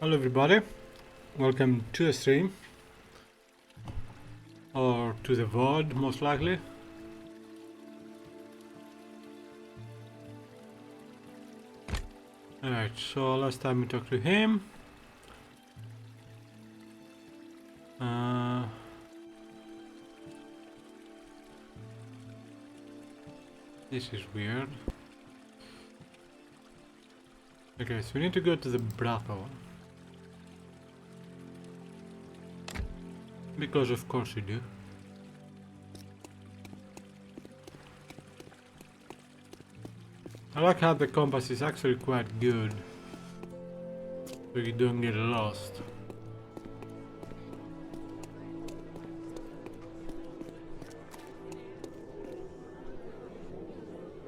Hello everybody, welcome to the stream, or to the VOD most likely. Alright, so last time we talked to him. This is weird. Okay, so we need to go to the brothel. Because of course we do. I like how the compass is actually quite good, so you don't get lost.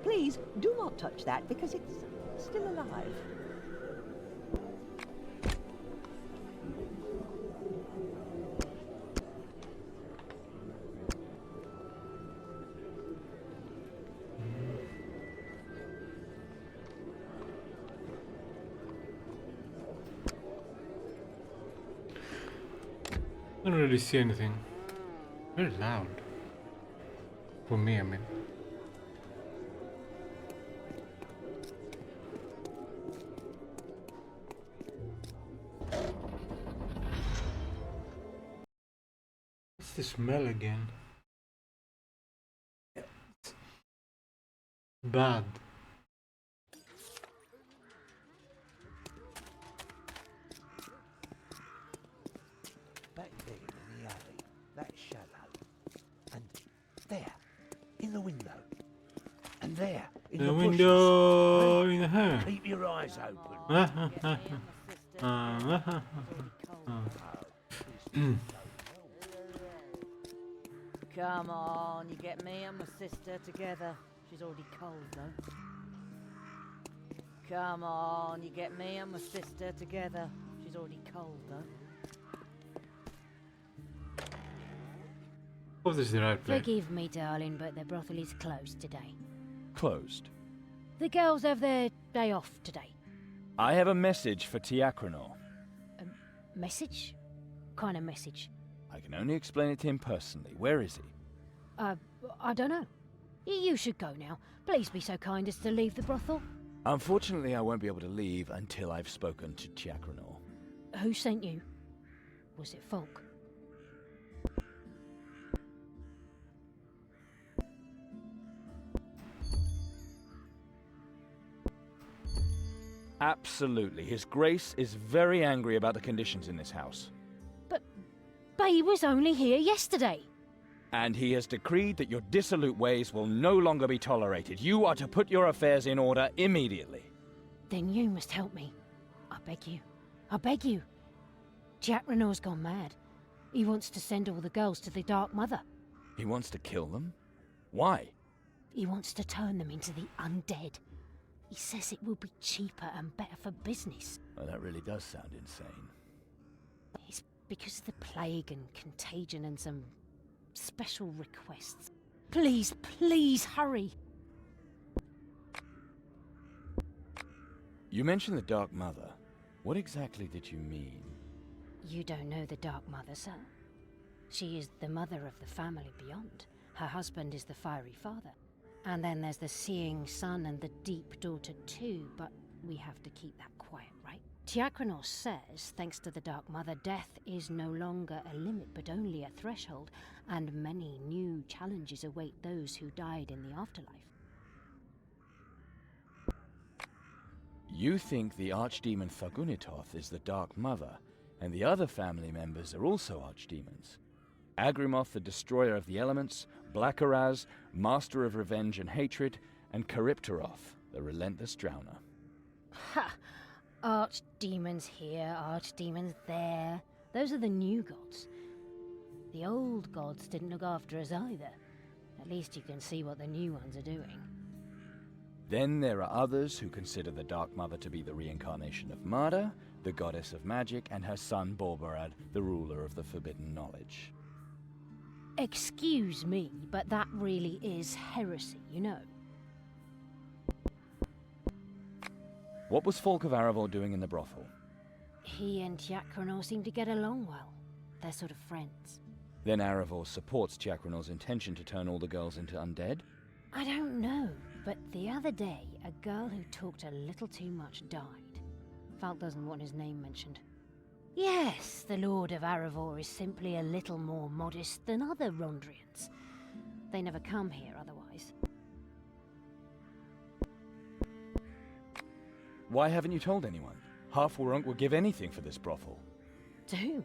Please do not touch that because it's still alive. I don't really see anything. Very loud. For me, I mean. What's the smell again? Bad. Back there in the alley, that shadow. And there, in the window. And there, in the window bushes. in the hair. Keep your eyes open. Come on, you get me and my sister together. She's already cold though. Come on, you get me and my sister together. She's already cold though. Oh, this is the right place. Forgive me, darling, but the brothel is closed today. Closed. The girls have their day off today. I have a message for Tiakranor. A message? Kind of message? I can only explain it to him personally. Where is he? I don't know. You should go now. Please be so kind as to leave the brothel. Unfortunately, I won't be able to leave until I've spoken to Tiakranor. Who sent you? Was it Folk? Absolutely. His Grace is very angry about the conditions in this house. But he was only here yesterday. And he has decreed that your dissolute ways will no longer be tolerated. You are to put your affairs in order immediately. Then you must help me. I beg you. I beg you. Tiakranor's gone mad. He wants to send all the girls to the Dark Mother. He wants to kill them? Why? He wants to turn them into the undead. He says it will be cheaper and better for business. Well, that really does sound insane. It's because of the plague and contagion and some special requests. Please, please hurry. You mentioned the Dark Mother. What exactly did you mean? You don't know the Dark Mother, sir. She is the mother of the family beyond. Her husband is the fiery father. And then there's the seeing son and the deep daughter too, but we have to keep that quiet, right? Tiakranor says, thanks to the Dark Mother, death is no longer a limit, but only a threshold, and many new challenges await those who died in the afterlife. You think the Archdemon Thugunitoth is the Dark Mother, and the other family members are also Archdemons. Agrimoth, the Destroyer of the Elements, Blackaraz, Master of Revenge and Hatred, and Charybdoroth, the Relentless Drowner. Ha! Archdemons here, archdemons there. Those are the new gods. The old gods didn't look after us either. At least you can see what the new ones are doing. Then there are others who consider the Dark Mother to be the reincarnation of Marda, the goddess of magic, and her son Borbarad, the ruler of the Forbidden Knowledge. Excuse me, but that really is heresy, you know. What was Folk of Aravor doing in the brothel? He he and Tiakranor seem to get along well. They're sort of friends. Then Aravor supports Tiakranor's intention to turn all the girls into undead? I don't know, but the other day, a girl who talked a little too much died. Falk doesn't want his name mentioned. Yes, the Lord of Aravor is simply a little more modest than other Rondrians. They never come here otherwise. Why haven't you told anyone? Half Warunk would give anything for this brothel. To whom?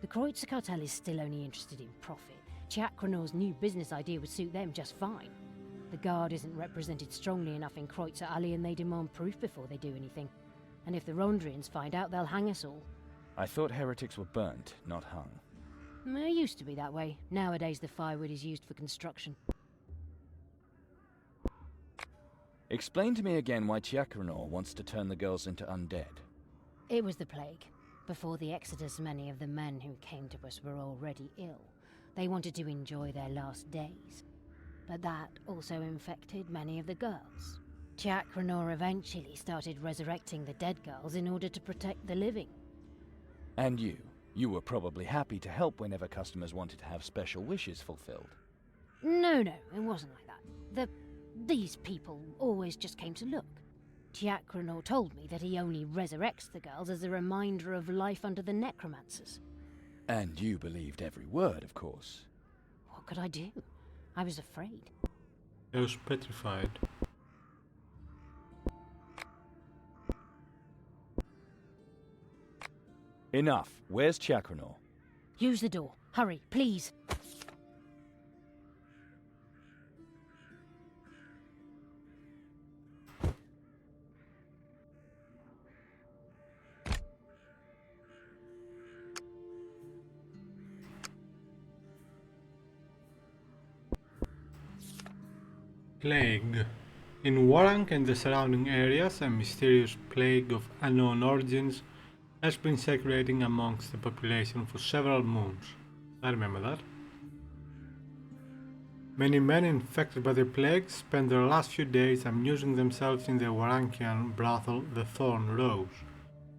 The Kreutzer Cartel is still only interested in profit. Tiakranor's new business idea would suit them just fine. The Guard isn't represented strongly enough in Kreutzer Alley and they demand proof before they do anything. And if the Rondrians find out, they'll hang us all. I thought heretics were burnt, not hung. It used to be that way. Nowadays the firewood is used for construction. Explain to me again why Tiakranor wants to turn the girls into undead. It was the plague. Before the Exodus, many of the men who came to us were already ill. They wanted to enjoy their last days. But that also infected many of the girls. Tiakranor eventually started resurrecting the dead girls in order to protect the living. And you? You were probably happy to help whenever customers wanted to have special wishes fulfilled. No, it wasn't like that. These people always just came to look. Tiakranor told me that he only resurrects the girls as a reminder of life under the necromancers. And you believed every word, of course. What could I do? I was afraid. I was petrified. Enough. Where's Tiakranor? Use the door. Hurry, please. Plague. In Warrank and the surrounding areas, a mysterious plague of unknown origins has been circulating amongst the population for several moons. I remember that. Many men infected by the plague spend their last few days amusing themselves in the Warrankian brothel, the Thorn Rose.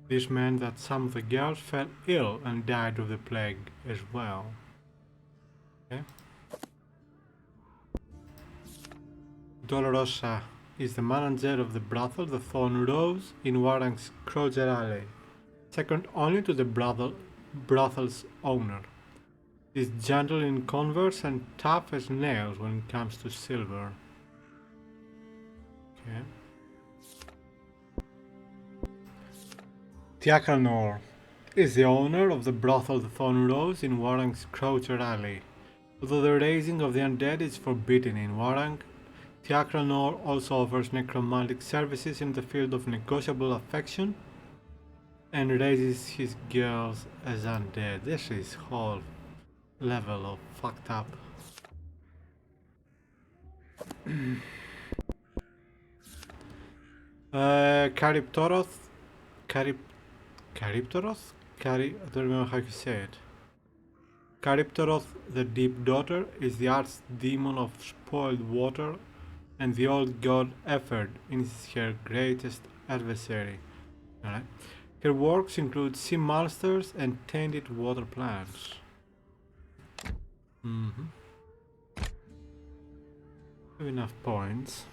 This meant that some of the girls fell ill and died of the plague as well. Okay. Dolorosa is the manager of the brothel, the Thorn Rose, in Warrank's Croger Alley, second only to the brothel's owner. Is gentle in converse and tough as nails when it comes to silver. Okay. Tiakranor is the owner of the brothel The Thorn Rose in Warrank's Crocher Alley. Although the raising of the undead is forbidden in Warrank, Tiakranor also offers necromantic services in the field of negotiable affection and raises his girls as undead. This is whole level of fucked up. Charybdoroth? I don't remember how you say it. Charybdoroth, the Deep Daughter, is the archdemon of spoiled water and the old god Efford is her greatest adversary. Alright. Her works include sea monsters and tainted water plants. Have enough points.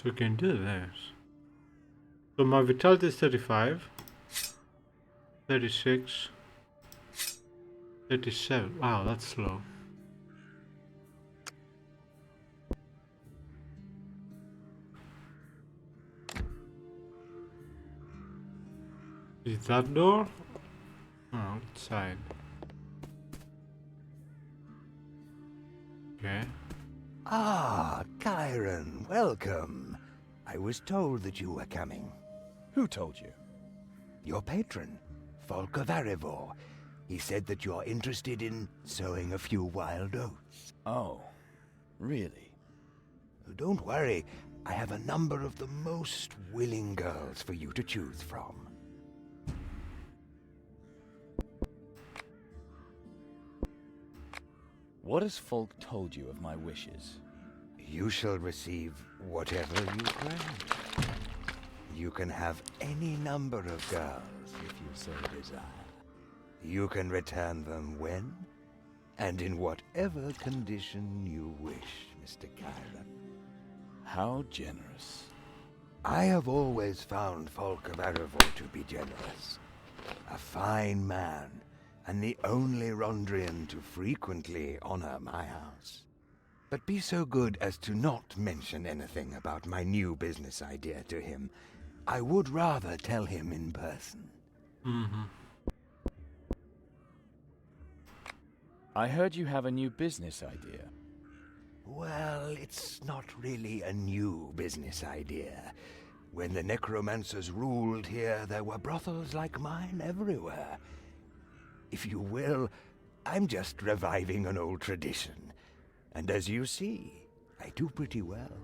So we can do this. So my vitality is 35, 36, 37. Wow, that's slow. Is that door? Oh, outside. Okay. Ah, Chiron, welcome. I was told that you were coming. Who told you? Your patron, Falk of Arivor. He said that you're interested in sowing a few wild oats. Oh, really? Don't worry, I have a number of the most willing girls for you to choose from. What has Folk told you of my wishes? You shall receive whatever you crave. You can have any number of girls if you so desire. You can return them when and in whatever condition you wish, Mr. Chiron. How generous. I have always found Folk of Erebor to be generous. A fine man, and the only Rondrian to frequently honor my house. But be so good as to not mention anything about my new business idea to him. I would rather tell him in person. I heard you have a new business idea. Well, it's not really a new business idea. When the necromancers ruled here, there were brothels like mine everywhere. If you will, I'm just reviving an old tradition. And as you see, I do pretty well.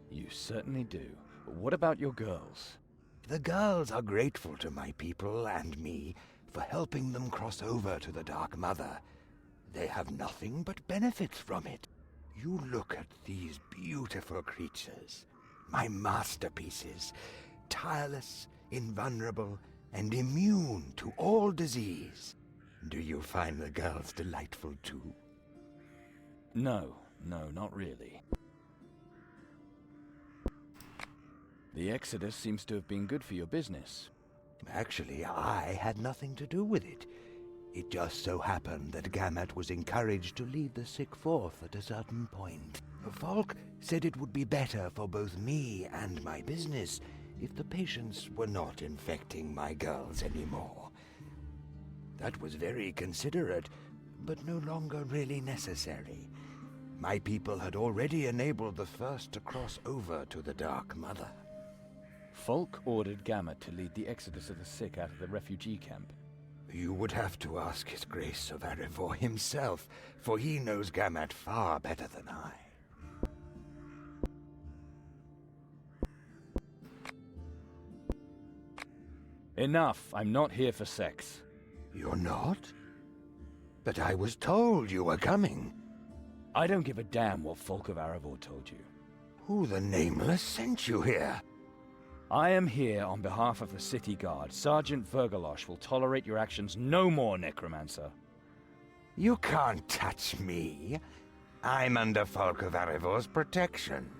You certainly do. What about your girls? The girls are grateful to my people and me for helping them cross over to the Dark Mother. They have nothing but benefits from it. You look at these beautiful creatures, my masterpieces, tireless, invulnerable, and immune to all disease. Do you find the girls delightful too? No, not really. The Exodus seems to have been good for your business. Actually, I had nothing to do with it. It just so happened that Gammat was encouraged to lead the sick forth at a certain point. Falk said it would be better for both me and my business if the patients were not infecting my girls anymore. That was very considerate, but no longer really necessary. My people had already enabled the first to cross over to the Dark Mother. Folk ordered Gammat to lead the exodus of the sick out of the refugee camp. You would have to ask His Grace of Erebor himself, for he knows Gammat far better than I. Enough! I'm not here for sex. You're not? But I was told you were coming. I don't give a damn what Folk of Erebor told you. Who the Nameless sent you here? I am here on behalf of the city guard. Sergeant Vergalosh will tolerate your actions no more, Necromancer. You can't touch me. I'm under Folk of Erevor's protection.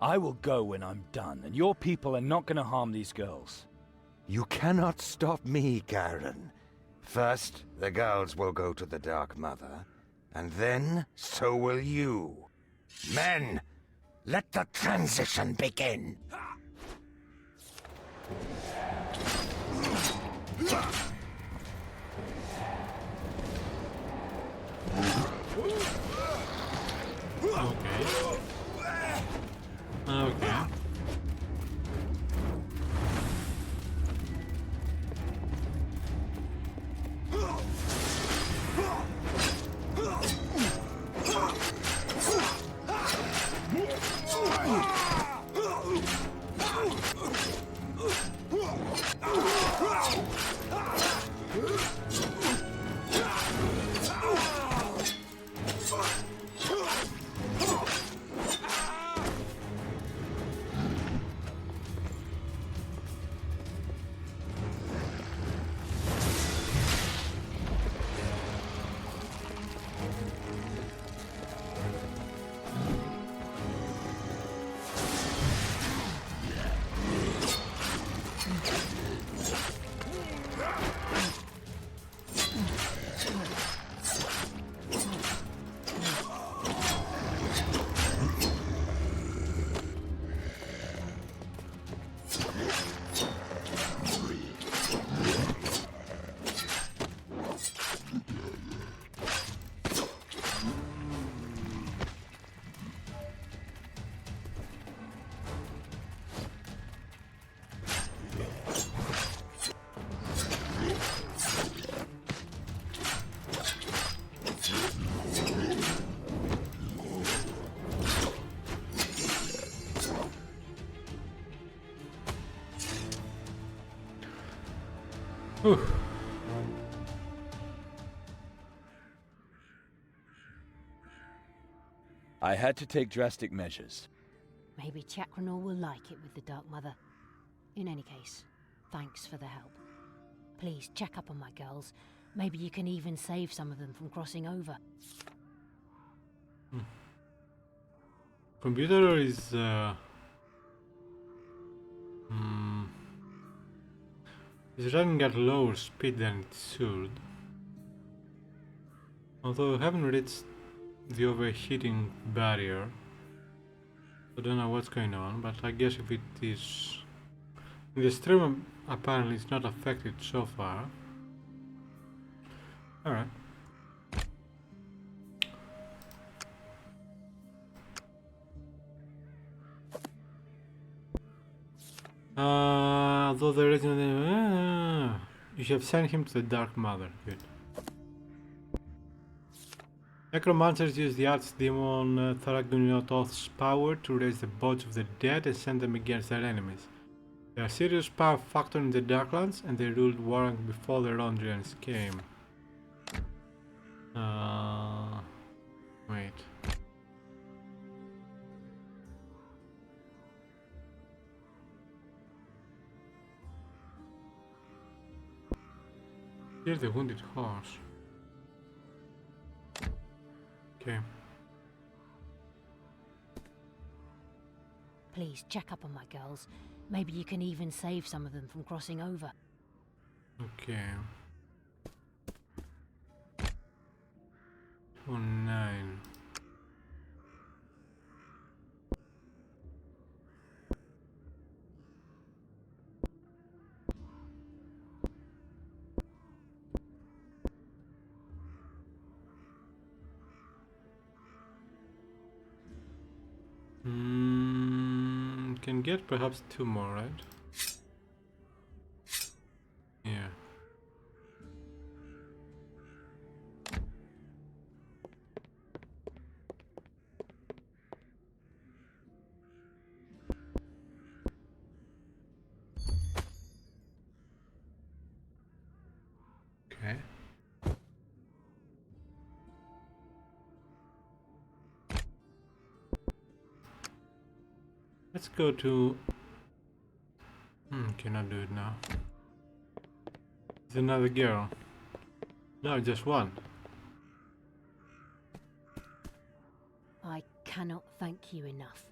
I will go when I'm done, and your people are not going to harm these girls. You cannot stop me, Karen. First, the girls will go to the Dark Mother, and then so will you. Men, let the transition begin. Okay. Whew. I had to take drastic measures. Maybe Chakranor will like it with the Dark Mother. In any case, thanks for the help. Please check up on my girls. Maybe you can even save some of them from crossing over. Computer is is running at lower speed than it should. Although I haven't reached the overheating barrier. I don't know what's going on, but I guess if it is... The stream apparently is not affected so far. Alright. Though there isn't... you have sent him to the Dark Mother. Good. Necromancers use the archdemon Tharaguniototh's power to raise the boats of the dead and send them against their enemies. They are a serious power factor in the Darklands, and they ruled Warang before the Rondrians came. Wait. Here's the wounded horse. Okay. Please check up on my girls. Maybe you can even save some of them from crossing over. Okay. 9. Can get perhaps 2 more, right? Yeah. Okay. Let's go to... cannot do it now. It's another girl. No, just one. I cannot thank you enough.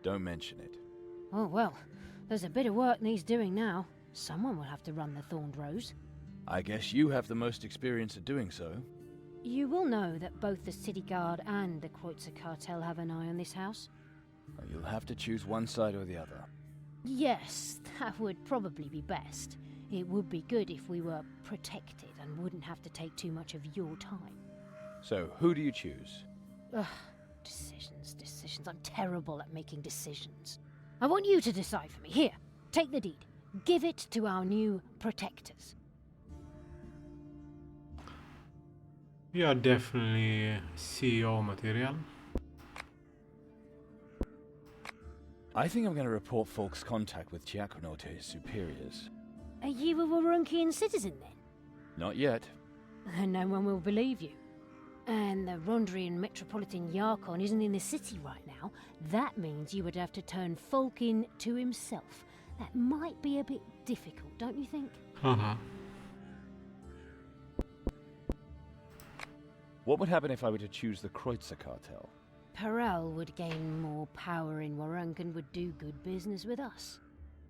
Don't mention it. Oh well, there's a bit of work needs doing now. Someone will have to run the Thorned Rose. I guess you have the most experience at doing so. You will know that both the City Guard and the Kreutzer Cartel have an eye on this house. You'll have to choose one side or the other. Yes, that would probably be best. It would be good if we were protected and wouldn't have to take too much of your time. So, who do you choose? Ugh, decisions. I'm terrible at making decisions. I want you to decide for me. Here, take the deed. Give it to our new protectors. You are definitely CEO material. I think I'm going to report Falk's contact with Chakranor to his superiors. Are you a Warunkian citizen then? Not yet. Then no one will believe you. And the Rondrian Metropolitan Yarkon isn't in the city right now. That means you would have to turn Falk in to himself. That might be a bit difficult, don't you think? What would happen if I were to choose the Kreutzer Cartel? Perel would gain more power in Warunk and would do good business with us.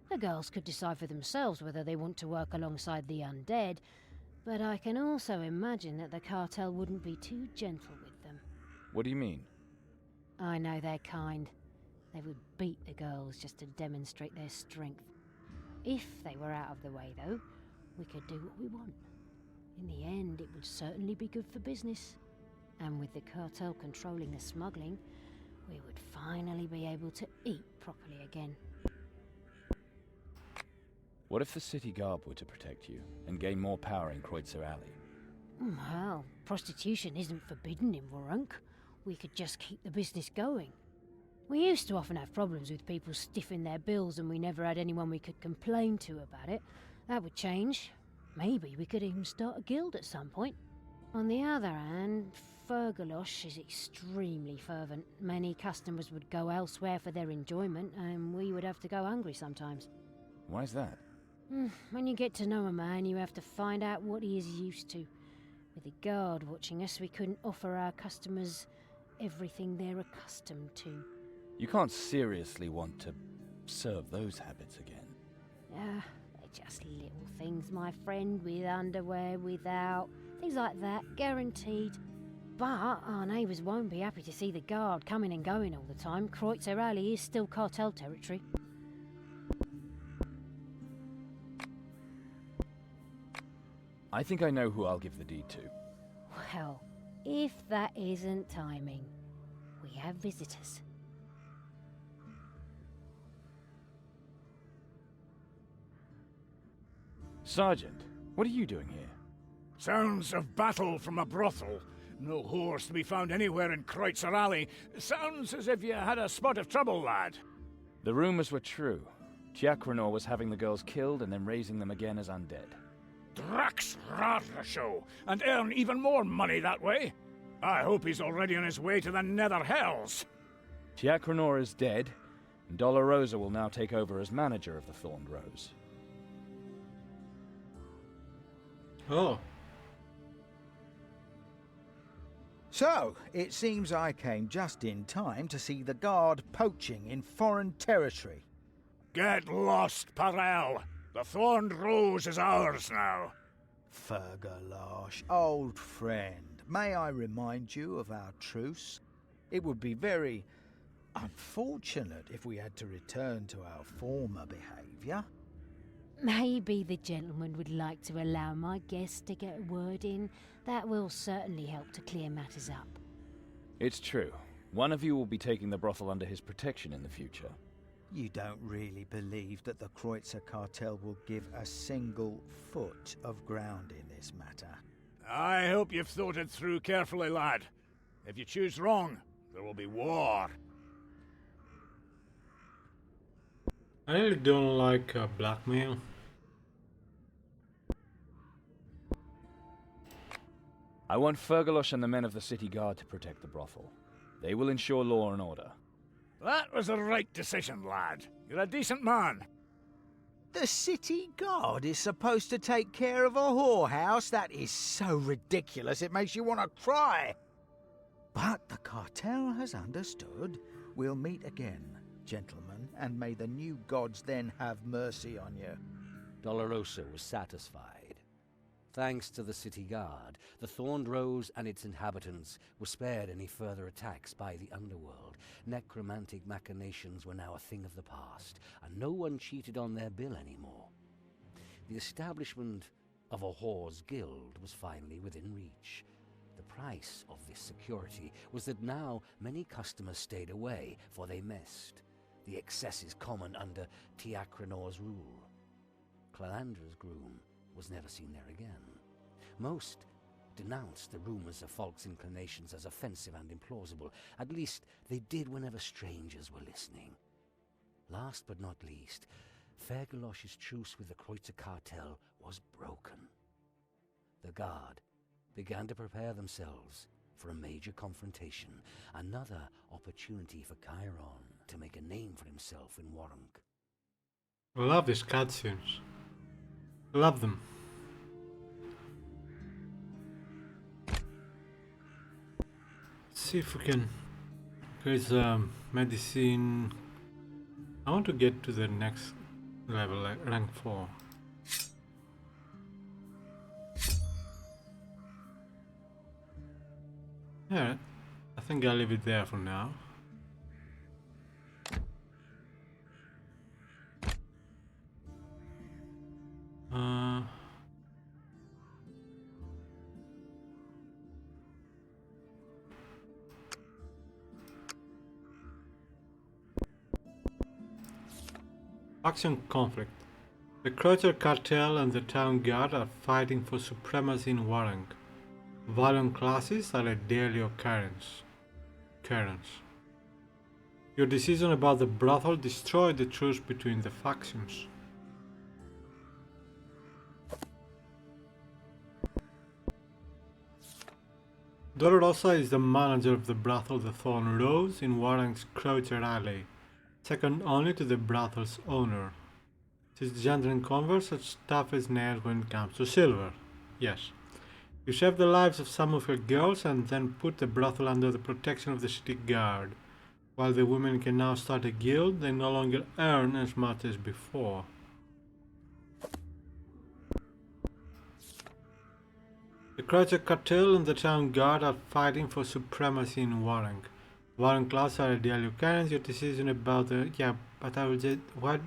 The girls could decide for themselves whether they want to work alongside the undead, but I can also imagine that the cartel wouldn't be too gentle with them. What do you mean? I know their kind. They would beat the girls just to demonstrate their strength. If they were out of the way, though, we could do what we want. In the end, it would certainly be good for business. And with the cartel controlling the smuggling, we would finally be able to eat properly again. What if the City Guard were to protect you and gain more power in Kreutzer Alley? Well, prostitution isn't forbidden in Warunk. We could just keep the business going. We used to often have problems with people stiffing their bills and we never had anyone we could complain to about it. That would change. Maybe we could even start a guild at some point. On the other hand, Fergalosh is extremely fervent. Many customers would go elsewhere for their enjoyment, and we would have to go hungry sometimes. Why's that? When you get to know a man, you have to find out what he is used to. With the guard watching us, we couldn't offer our customers everything they're accustomed to. You can't seriously want to serve those habits again. They're just little things, my friend, with underwear, without, things like that, guaranteed. But our neighbours won't be happy to see the guard coming and going all the time. Kreutzer Alley is still cartel territory. I think I know who I'll give the deed to. Well, if that isn't timing, we have visitors. Sergeant, what are you doing here? Sounds of battle from a brothel. No whores to be found anywhere in Kreutzer Alley. Sounds as if you had a spot of trouble, lad. The rumors were true. Tiakranor was having the girls killed and then raising them again as undead. Drax Radra and earn even more money that way. I hope he's already on his way to the Nether Hells. Tiakranor is dead, and Dolorosa will now take over as manager of the Thorned Rose. Oh, So, it seems I came just in time to see the guard poaching in foreign territory. Get lost, Parel. The Thorned Rose is ours now. Fergalosh, old friend, may I remind you of our truce? It would be very unfortunate if we had to return to our former behaviour. Maybe the gentleman would like to allow my guests to get a word in. That will certainly help to clear matters up. It's true. One of you will be taking the brothel under his protection in the future. You don't really believe that the Kreutzer cartel will give a single foot of ground in this matter? I hope you've thought it through carefully, lad. If you choose wrong, there will be war. I really don't like blackmail. I want Fergalosh and the men of the city guard to protect the brothel. They will ensure law and order. That was the right decision, lad. You're a decent man. The city guard is supposed to take care of a whorehouse? That is so ridiculous it makes you want to cry. But the cartel has understood. We'll meet again, gentlemen, and may the new gods then have mercy on you. Dolorosa was satisfied. Thanks to the city guard, the Thorned Rose and its inhabitants were spared any further attacks by the underworld. Necromantic machinations were now a thing of the past, and no one cheated on their bill anymore. The establishment of a whore's guild was finally within reach. The price of this security was that now many customers stayed away, for they messed. The excesses common under Tiakranor's rule. Clalandra's groom was never seen there again. Most denounced the rumors of Falk's inclinations as offensive and implausible. At least they did whenever strangers were listening. Last but not least, Fergalosh's truce with the Kreutzer cartel was broken. The guard began to prepare themselves for a major confrontation, another opportunity for Chiron to make a name for himself in Warunk. I love these cutscenes. I love them. Let's see if we can. There's medicine. I want to get to the next level, like rank 4. Yeah, I think I'll leave it there for now. Faction conflict. The Kreutzer cartel and the town guard are fighting for supremacy in Warang. Violent clashes are a daily occurrence. Your decision about the brothel destroyed the truce between the factions. Dolorosa is the manager of the brothel The Thorn Rose in Warren's Croucher Alley, second only to the brothel's owner. She's gentle in converse, such tough as nails when it comes to silver. Yes. You save the lives of some of her girls and then put the brothel under the protection of the city guard. While the women can now start a guild, they no longer earn as much as before. The Croucher Cartel and the Town Guard are fighting for supremacy in Warren. Warren class are ideal occurrence, your decision about the... Yeah, but I will just... What...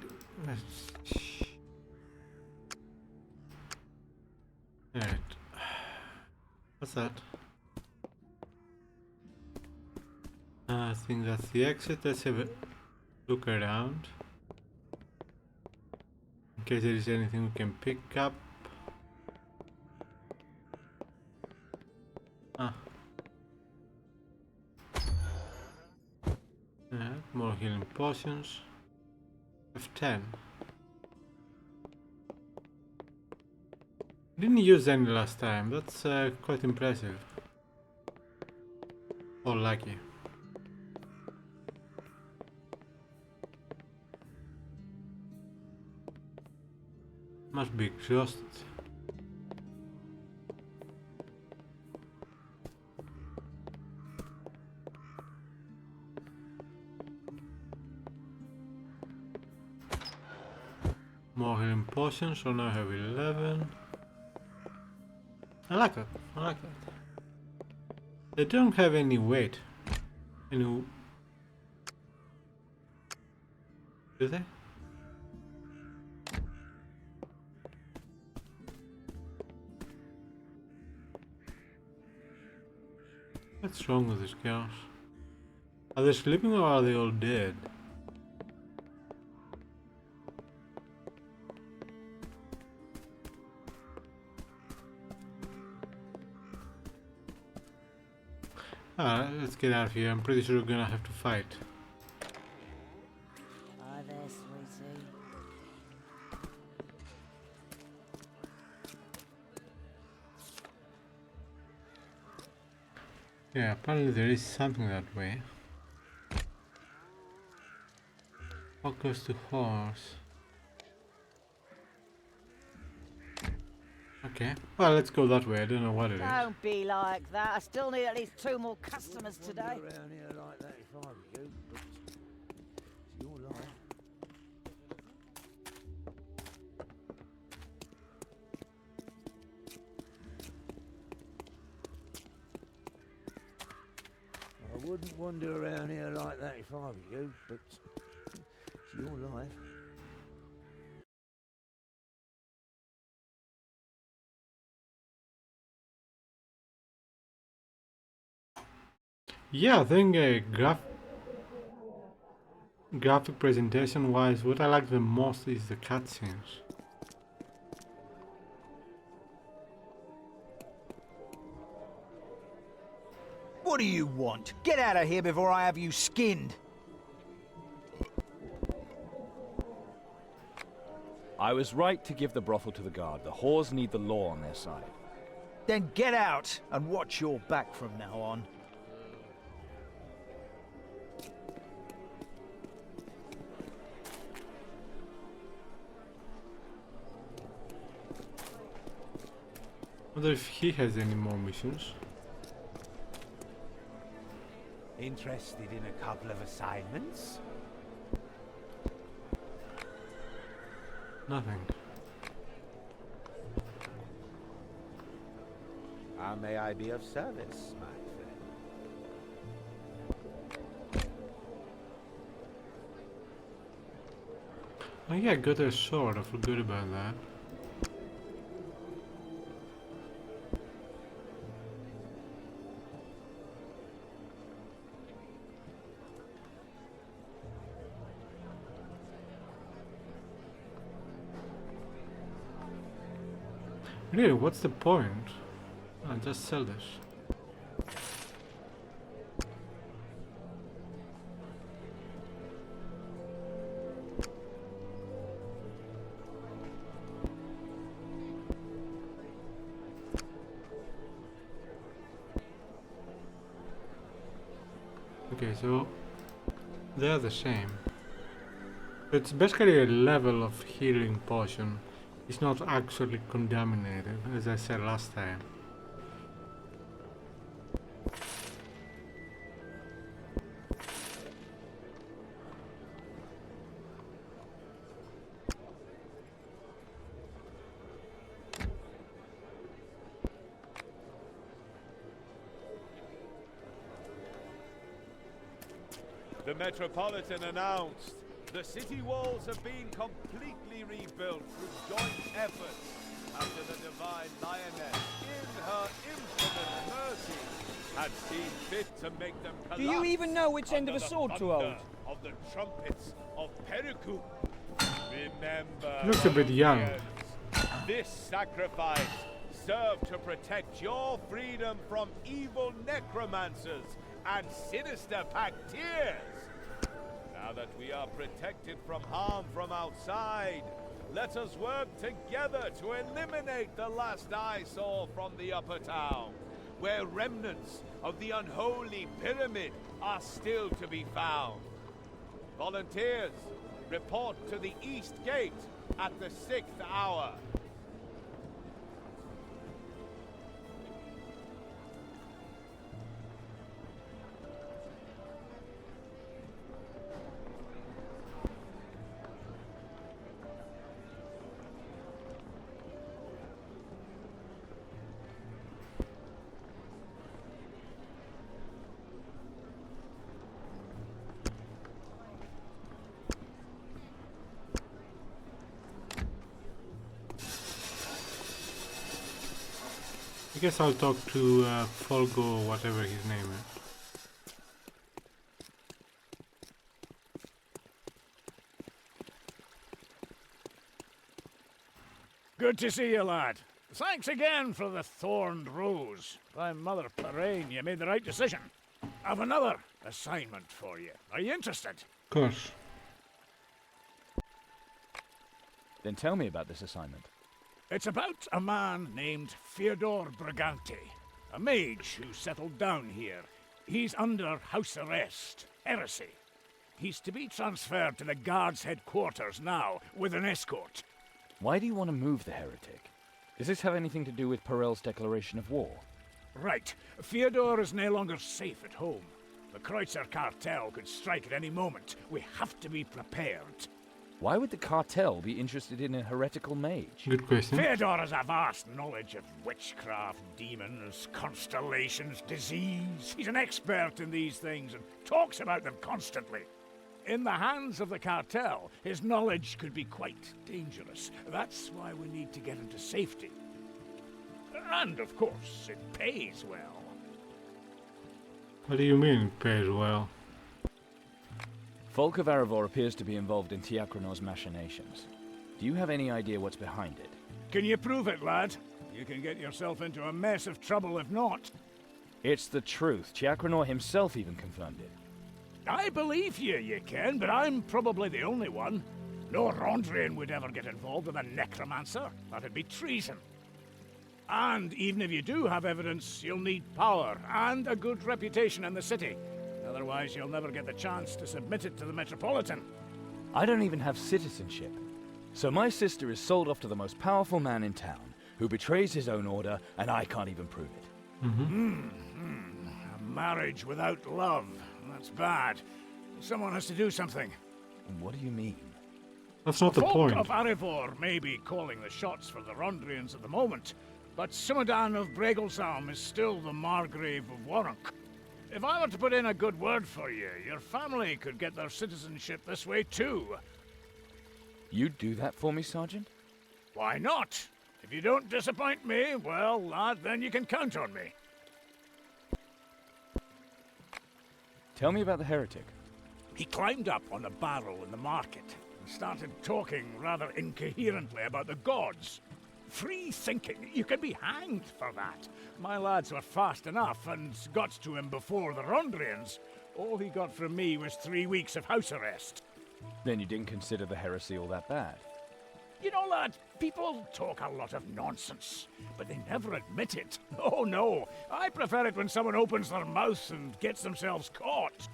Alright. What's that? I think that's the exit. Let's have a look around. In case there is anything we can pick up. Ah. Yeah, more healing potions. F10. Didn't use any last time. That's quite impressive. Or lucky. Must be exhausted. More healing potions, so now I have 11. I like that, I like that. They don't have any weight. Any... Do they? What's wrong with these girls? Are they sleeping or are they all dead? Alright, let's get out of here. I'm pretty sure we're gonna have to fight. Hi there, sweetie. Yeah, apparently there is something that way. What goes to horse? Okay, well, let's go that way. I don't know what it is. Don't be like that. I still need at least 2 more customers today. Around here like that if I were you, but it's your life. I wouldn't wander around here like that if I were you, but it's your life. Yeah, I think graphic presentation wise, what I like the most is the cutscenes. What do you want? Get out of here before I have you skinned. I was right to give the brothel to the guard. The whores need the law on their side. Then get out and watch your back from now on. I wonder if he has any more missions. Interested in a couple of assignments? Nothing. How may I be of service, my friend? Oh yeah, I got a sword. I forgot about that. Really, what's the point? I'll just sell this. Okay, so they're the same. It's basically a level of healing potion. It's not actually contaminated, as I said last time. The Metropolitan announced the city walls have been completely rebuilt through joint efforts after the Divine Lioness, in her infinite mercy, had seen fit to make them collapse. Do you even know which end of a sword to hold? Of the trumpets of Periku. Remember, He looks a bit young. Olympians, this sacrifice served to protect your freedom from evil necromancers and sinister Pacteers. Now that we are protected from harm from outside, let us work together to eliminate the last eyesore from the upper town, where remnants of the unholy pyramid are still to be found. Volunteers, report to the east gate at the 6th hour. I guess I'll talk to Folgo, whatever his name is. Good to see you, lad. Thanks again for the thorned rose. By Mother Parain, you made the right decision. I've another assignment for you. Are you interested? Of course. Then tell me about this assignment. It's about a man named Fyodor Brigante, a mage who settled down here. He's under house arrest, heresy. He's to be transferred to the guard's headquarters now, with an escort. Why do you want to move the heretic? Does this have anything to do with Perel's declaration of war? Right. Fyodor is no longer safe at home. The Kreutzer cartel could strike at any moment. We have to be prepared. Why would the cartel be interested in a heretical mage? Good question. Fyodor has a vast knowledge of witchcraft, demons, constellations, disease. He's an expert in these things and talks about them constantly. In the hands of the cartel, his knowledge could be quite dangerous. That's why we need to get him to safety. And, of course, it pays well. What do you mean it pays well? Folk of Aravor appears to be involved in Tiakranor's machinations. Do you have any idea what's behind it? Can you prove it, lad? You can get yourself into a mess of trouble if not. It's the truth. Tiakranor himself even confirmed it. I believe you can, but I'm probably the only one. No Rondrian would ever get involved with a necromancer. That'd be treason. And even if you do have evidence, you'll need power and a good reputation in the city. Otherwise, you'll never get the chance to submit it to the Metropolitan. I don't even have citizenship. So my sister is sold off to the most powerful man in town, who betrays his own order, and I can't even prove it. A marriage without love. That's bad. Someone has to do something. What do you mean? That's not the Folk point. of Arivor may be calling the shots for the Rondrians at the moment, but Simodan of Bregelsalm is still the Margrave of Warrank. If I were to put in a good word for you, your family could get their citizenship this way too. You'd do that for me, Sergeant? Why not? If you don't disappoint me, well, lad, then you can count on me. Tell me about the heretic. He climbed up on a barrel in the market and started talking rather incoherently about the gods. Free thinking. You can be hanged for that. My lads were fast enough and got to him before the Rondrians. All he got from me was 3 weeks of house arrest. Then you didn't consider the heresy all that bad? You know, lad, people talk a lot of nonsense, but they never admit it. Oh, no. I prefer it when someone opens their mouth and gets themselves caught.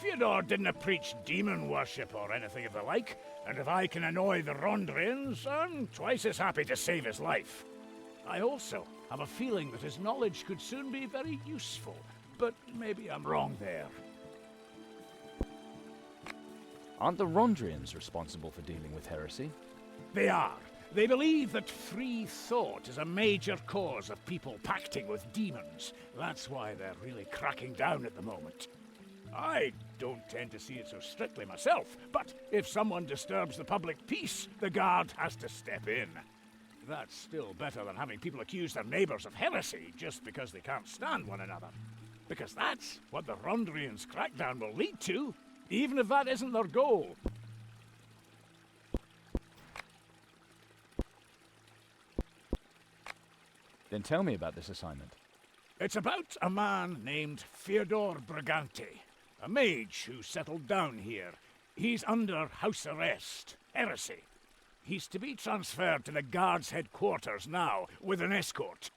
Fyodor didn't preach demon worship or anything of the like, and if I can annoy the Rondrians, I'm twice as happy to save his life. I also have a feeling that his knowledge could soon be very useful, but maybe I'm wrong there. Aren't the Rondrians responsible for dealing with heresy? They are. They believe that free thought is a major cause of people pacting with demons. That's why they're really cracking down at the moment. I don't tend to see it so strictly myself, but if someone disturbs the public peace, the guard has to step in. That's still better than having people accuse their neighbors of heresy just because they can't stand one another. Because that's what the Rondrians' crackdown will lead to, even if that isn't their goal. Then tell me about this assignment. It's about a man named Fyodor Brigante, a mage who settled down here. He's under house arrest, heresy. He's to be transferred to the guard's headquarters now, with an escort.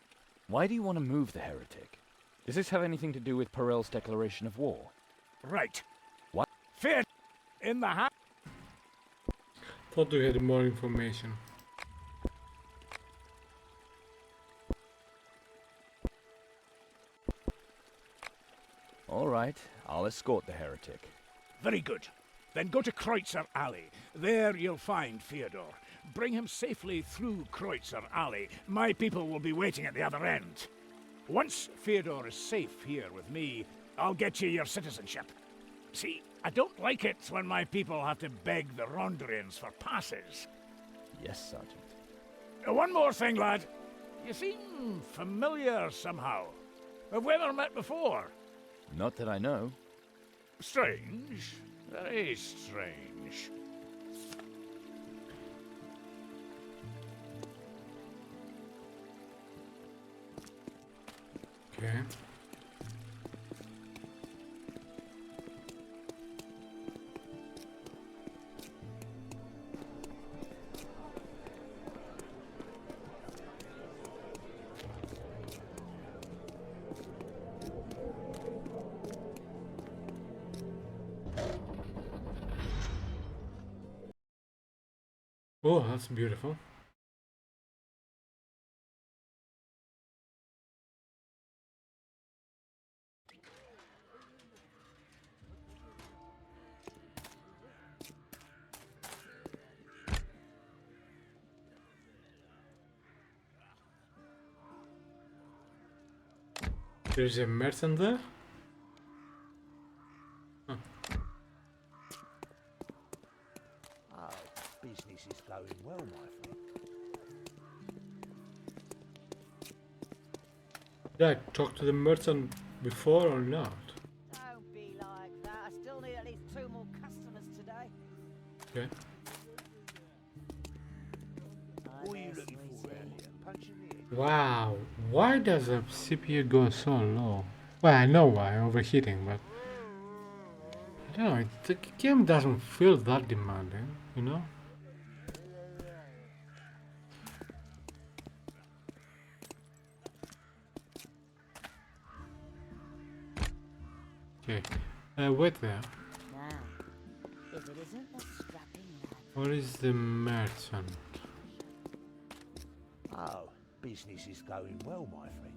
Why do you want to move the heretic? Does this have anything to do with Perel's declaration of war? Right. What? Fyodor in the hand. Thought we had more information. All right, I'll escort the heretic. Very good. Then go to Kreutzer Alley. There you'll find Fyodor. Bring him safely through Kreutzer Alley. My people will be waiting at the other end. Once Fyodor is safe here with me, I'll get you your citizenship. See, I don't like it when my people have to beg the Rondrians for passes. Yes, Sergeant. One more thing, lad. You seem familiar somehow. Have we ever met before? Not that I know. Strange. Very strange. Okay. Oh, that's beautiful. There's a merchant there? Huh. Oh, business is going well, my friend. Did I talk to the merchant before or not? Don't be like that. I still need at least 2 more customers today. Okay. What are you looking for around here? Punching the air? Wow, why does the CPU go so low? Well, I know why, overheating, but I don't know, the game doesn't feel that demanding, you know? Okay, wait there. Now, if it isn't the strapping lad. Where is the merchant? Oh, business is going well, my friend.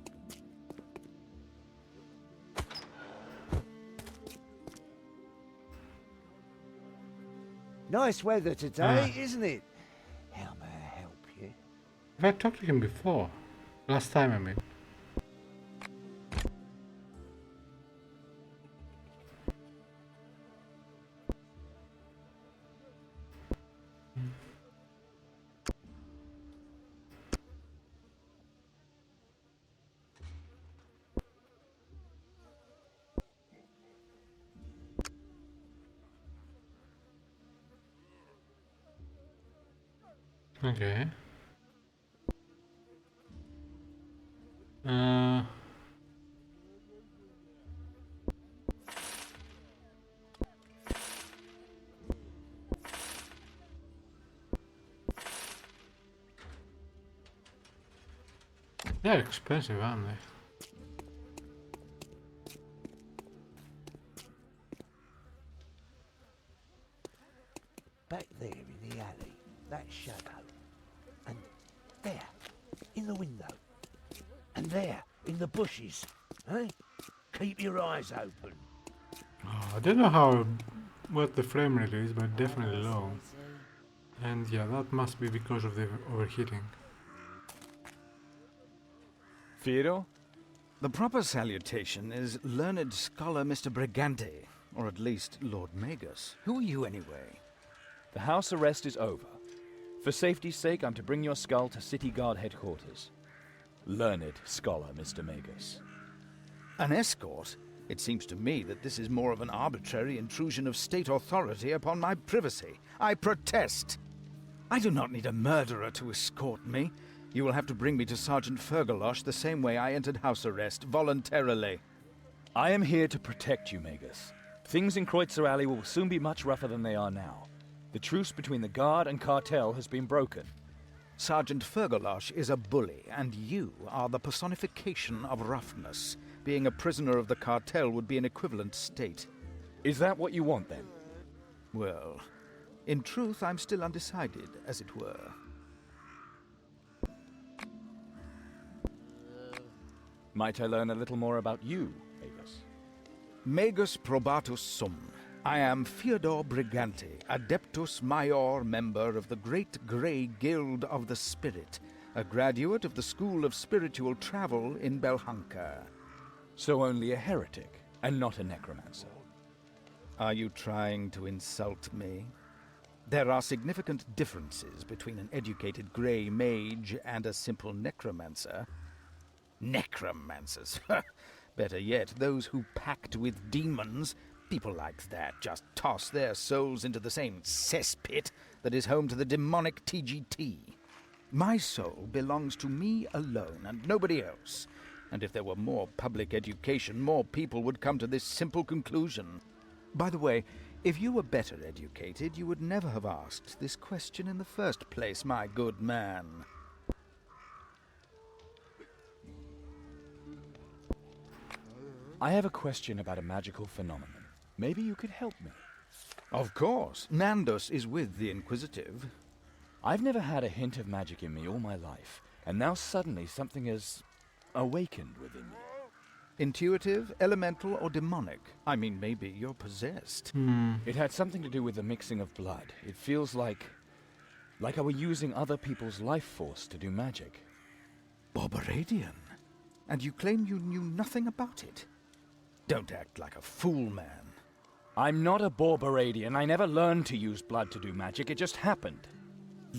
Nice weather today, isn't it? How may I help you? Have I talked to him before? Last time, I mean. Okay. They're expensive, aren't they? back there in the alley, that shadow. And there, in the window. And there, in the bushes. Eh? Keep your eyes open. Oh, I don't know what the frame rate is, but definitely low. And yeah, that must be because of the overheating. Theodore? The proper salutation is Learned Scholar Mr. Brigante, or at least Lord Magus. Who are you anyway? The house arrest is over. For safety's sake, I'm to bring your skull to City Guard headquarters. Learned Scholar Mr. Magus. An escort? It seems to me that this is more of an arbitrary intrusion of state authority upon my privacy. I protest! I do not need a murderer to escort me. You will have to bring me to Sergeant Fergalosh the same way I entered house arrest, voluntarily. I am here to protect you, Magus. Things in Kreutzer Alley will soon be much rougher than they are now. The truce between the Guard and Cartel has been broken. Sergeant Fergalosh is a bully, and you are the personification of roughness. Being a prisoner of the Cartel would be an equivalent state. Is that what you want, then? Well, in truth, I'm still undecided, as it were. Might I learn a little more about you, Magus? Magus probatus sum. I am Fyodor Brigante, Adeptus Major member of the Great Grey Guild of the Spirit, a graduate of the School of Spiritual Travel in Belhanka. So only a heretic, and not a necromancer. Are you trying to insult me? There are significant differences between an educated grey mage and a simple necromancer. Necromancers! Better yet, those who pact with demons. People like that just toss their souls into the same cesspit that is home to the demonic TGT. My soul belongs to me alone and nobody else. And if there were more public education, more people would come to this simple conclusion. By the way, if you were better educated, you would never have asked this question in the first place, my good man. I have a question about a magical phenomenon. Maybe you could help me. Of course. Nandus is with the Inquisitive. I've never had a hint of magic in me all my life, and now suddenly something has awakened within me. Intuitive, elemental, or demonic? I mean, maybe you're possessed. It had something to do with the mixing of blood. It feels like I were using other people's life force to do magic. Barbaradian? And you claim you knew nothing about it? Don't act like a fool, man. I'm not a Barbaradian. I never learned to use blood to do magic. It just happened.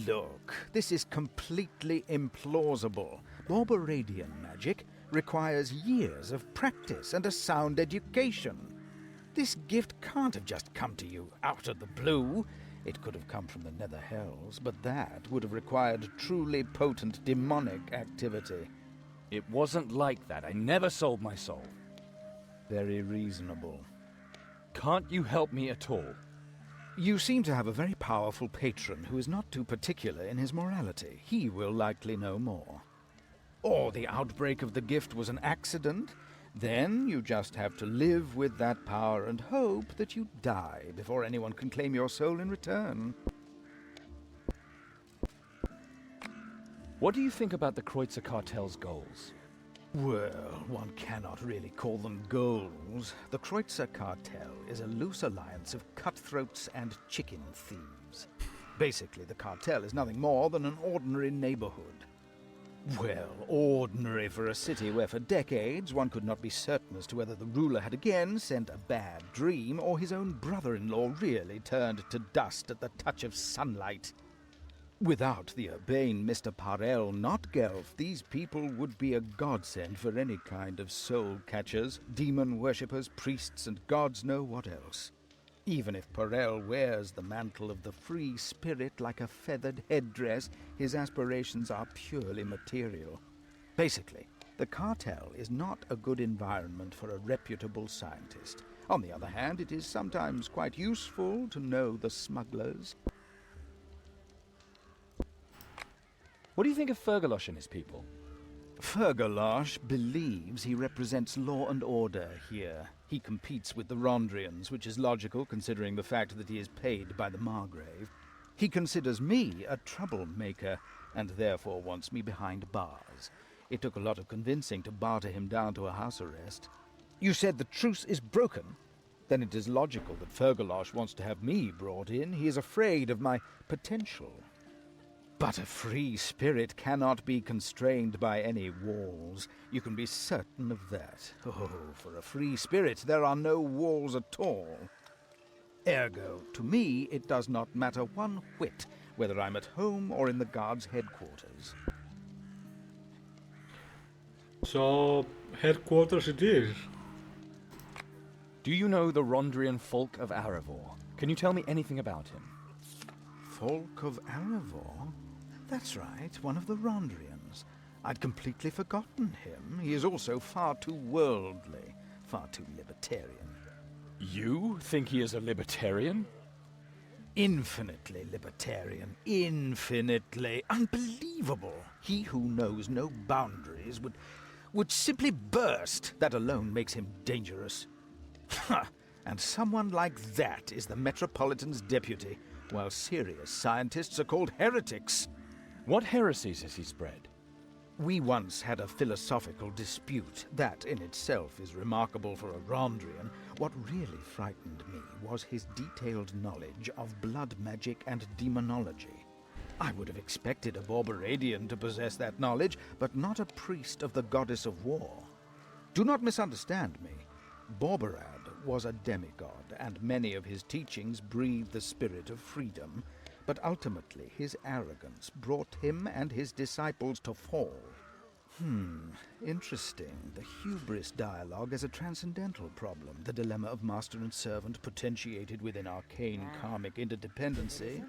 Look, this is completely implausible. Barbaradian magic requires years of practice and a sound education. This gift can't have just come to you out of the blue. It could have come from the Nether Hells, but that would have required truly potent demonic activity. It wasn't like that. I never sold my soul. Very reasonable. Can't you help me at all? You seem to have a very powerful patron who is not too particular in his morality. He will likely know more. Or the outbreak of the gift was an accident. Then you just have to live with that power and hope that you die before anyone can claim your soul in return. What do you think about the Kreutzer Cartel's goals? Well, one cannot really call them goals. The Kreutzer Cartel is a loose alliance of cutthroats and chicken thieves. Basically, the cartel is nothing more than an ordinary neighborhood. Well, ordinary for a city where for decades one could not be certain as to whether the ruler had again sent a bad dream or his own brother-in-law really turned to dust at the touch of sunlight. Without the urbane Mr. Parel Notgelf, these people would be a godsend for any kind of soul-catchers, demon-worshippers, priests, and gods know what else. Even if Parel wears the mantle of the free spirit like a feathered headdress, his aspirations are purely material. Basically, the cartel is not a good environment for a reputable scientist. On the other hand, it is sometimes quite useful to know the smugglers. What do you think of Fergalosh and his people? Fergalosh believes he represents law and order here. He competes with the Rondrians, which is logical considering the fact that he is paid by the Margrave. He considers me a troublemaker, and therefore wants me behind bars. It took a lot of convincing to barter him down to a house arrest. You said the truce is broken? Then it is logical that Fergalosh wants to have me brought in. He is afraid of my potential. But a free spirit cannot be constrained by any walls. You can be certain of that. Oh, for a free spirit there are no walls at all. Ergo, to me it does not matter one whit whether I'm at home or in the guard's headquarters. So, headquarters it is. Do you know the Rondrian Folk of Aravor? Can you tell me anything about him? Folk of Aravor? That's right, one of the Rondrians. I'd completely forgotten him. He is also far too worldly, far too libertarian. You think he is a libertarian? Infinitely libertarian. Infinitely. Unbelievable. He who knows no boundaries would simply burst. That alone makes him dangerous. And someone like that is the Metropolitan's deputy, while serious scientists are called heretics. What heresies has he spread? We once had a philosophical dispute. That in itself is remarkable for a Rondrian. What really frightened me was his detailed knowledge of blood magic and demonology. I would have expected a Borberadian to possess that knowledge, but not a priest of the goddess of war. Do not misunderstand me. Borberad was a demigod, and many of his teachings breathed the spirit of freedom, but ultimately his arrogance brought him and his disciples to fall. Interesting. The hubris dialogue is a transcendental problem, the dilemma of master and servant potentiated within arcane karmic interdependency.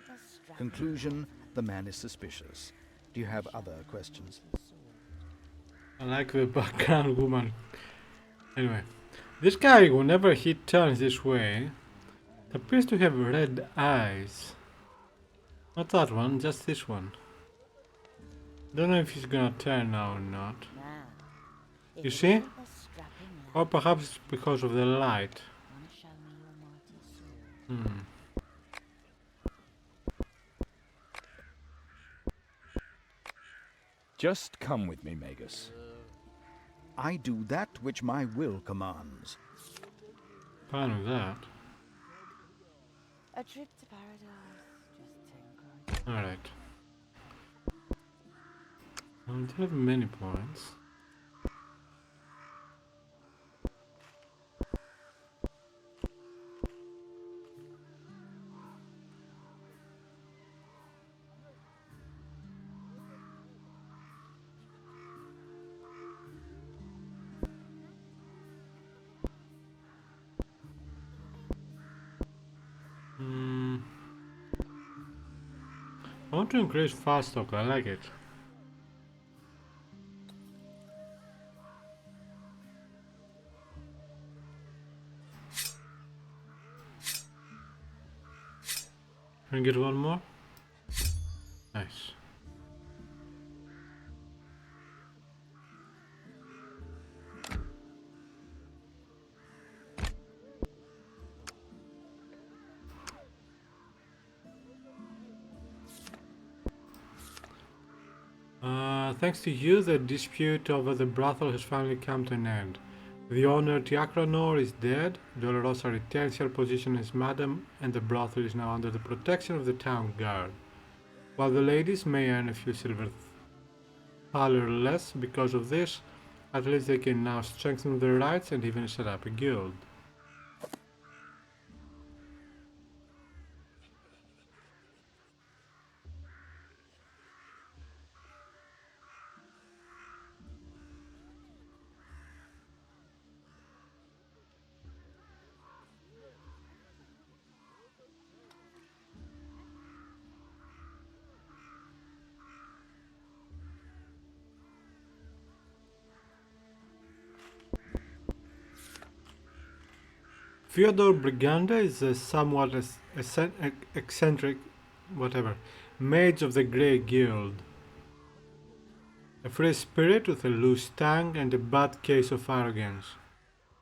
Conclusion, the man is suspicious. Do you have other questions? I like the background woman. Anyway, this guy, whenever he turns this way, appears to have red eyes. Not that one, just this one. Don't know if he's gonna turn now or not. You see? Or perhaps it's because of the light. Just come with me, Magus. I do that which my will commands. Fine with that. A trip to paradise. Just 10 grand. Alright. I don't have many points. I want to increase fast talk, I like it. Can I get one more? Nice. Thanks to you, the dispute over the brothel has finally come to an end. The owner, Tiakranor, is dead, Dolorosa retains her position as madam, and the brothel is now under the protection of the town guard. While the ladies may earn a few silver thaler less because of this, at least they can now strengthen their rights and even set up a guild. Fyodor Briganda is a somewhat eccentric, mage of the Grey Guild. A free spirit with a loose tongue and a bad case of arrogance.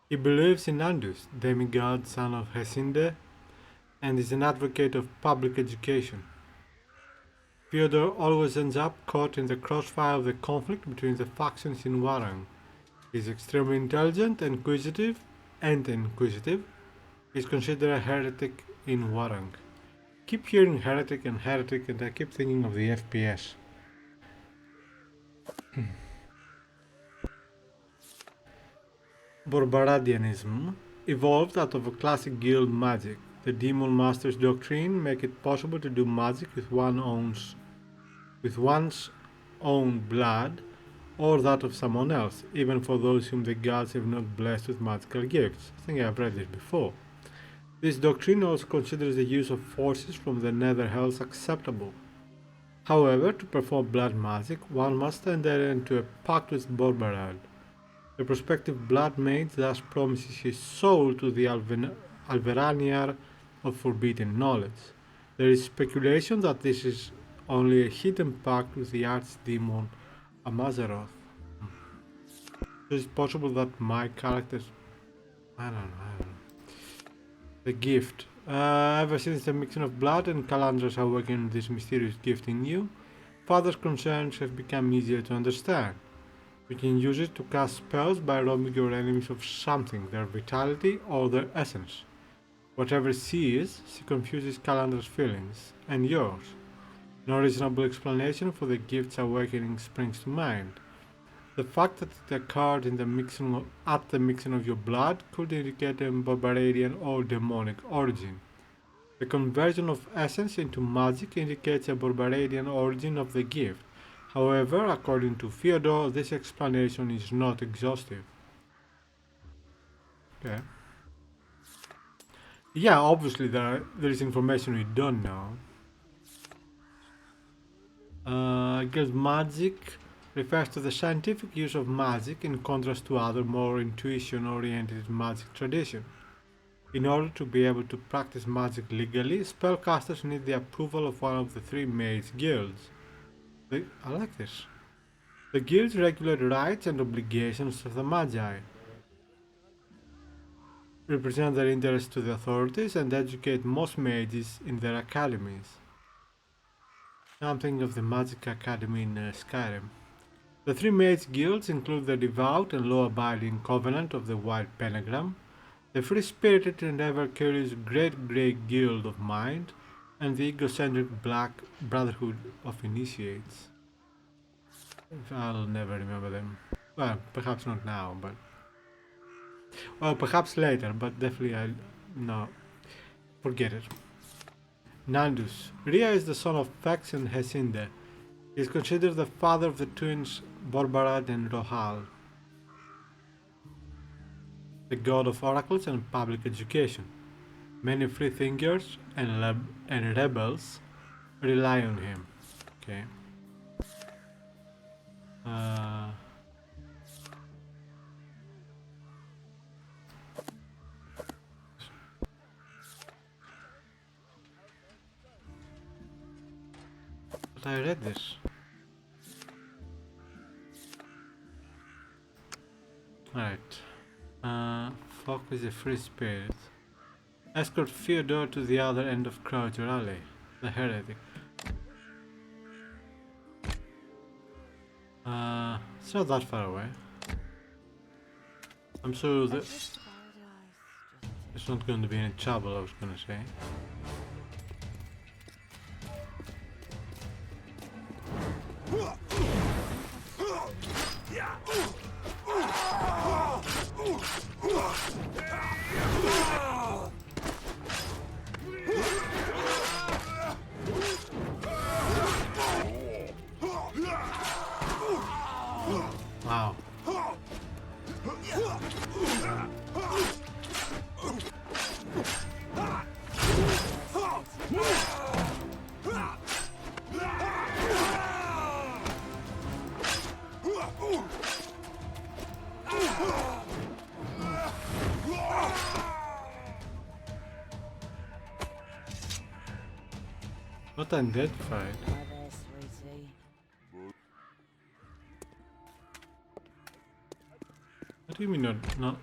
He believes in Andus, demigod son of Hesinde, and is an advocate of public education. Fyodor always ends up caught in the crossfire of the conflict between the factions in Warang. He's extremely intelligent and inquisitive. He's considered a heretic in Warang. Keep hearing heretic, and I keep thinking of the FPS. Barbaradianism evolved out of a classic guild magic. The Demon Master's doctrine make it possible to do magic with one's own blood or that of someone else, even for those whom the gods have not blessed with magical gifts. I think I've read this before. This doctrine also considers the use of forces from the nether hells acceptable. However, to perform blood magic, one must enter into a pact with Borbarad. The prospective blood mage thus promises his soul to the Alveraniar of forbidden knowledge. There is speculation that this is only a hidden pact with the archdemon Amazaroth. So it's possible that my character... I don't know. The gift. Ever since the mixing of blood and Calandra's awakened this mysterious gift in you, Father's concerns have become easier to understand. You can use it to cast spells by robbing your enemies of something, their vitality or their essence. Whatever she is, she confuses Calandra's feelings, and yours. No reasonable explanation for the gift's awakening springs to mind. The fact that it occurred at the mixing of your blood could indicate a barbarian or demonic origin. The conversion of essence into magic indicates a barbarian origin of the gift. However, according to Fyodor, this explanation is not exhaustive. Okay. Yeah, obviously there is information we don't know. Guild magic refers to the scientific use of magic in contrast to other more intuition-oriented magic traditions. In order to be able to practice magic legally, spellcasters need the approval of one of the three mage guilds. I like this. The guilds regulate rights and obligations of the Magi, represent their interests to the authorities, and educate most mages in their academies. Something of the Magic Academy in Skyrim. The three mage guilds include the Devout and Law-Abiding Covenant of the White Pentagram, the free-spirited and ever-curious Great Grey Guild of Mind, and the egocentric Black Brotherhood of Initiates. I'll never remember them. Well, perhaps not now, but... Well, perhaps later, but definitely no. Forget it. Nandus. Ria is the son of Fex and Hesinde. He is considered the father of the twins Borbarad and Rohal, the god of oracles and public education. Many freethinkers and rebels rely on him. Okay. But I read this. Alright. Fuck with the free spirit. Escort Fyodor to the other end of Croucher Alley, the heretic. It's not that far away. I'm sure that it's not going to be any trouble, I was going to say. Wow. Not unidentified. What do you mean not?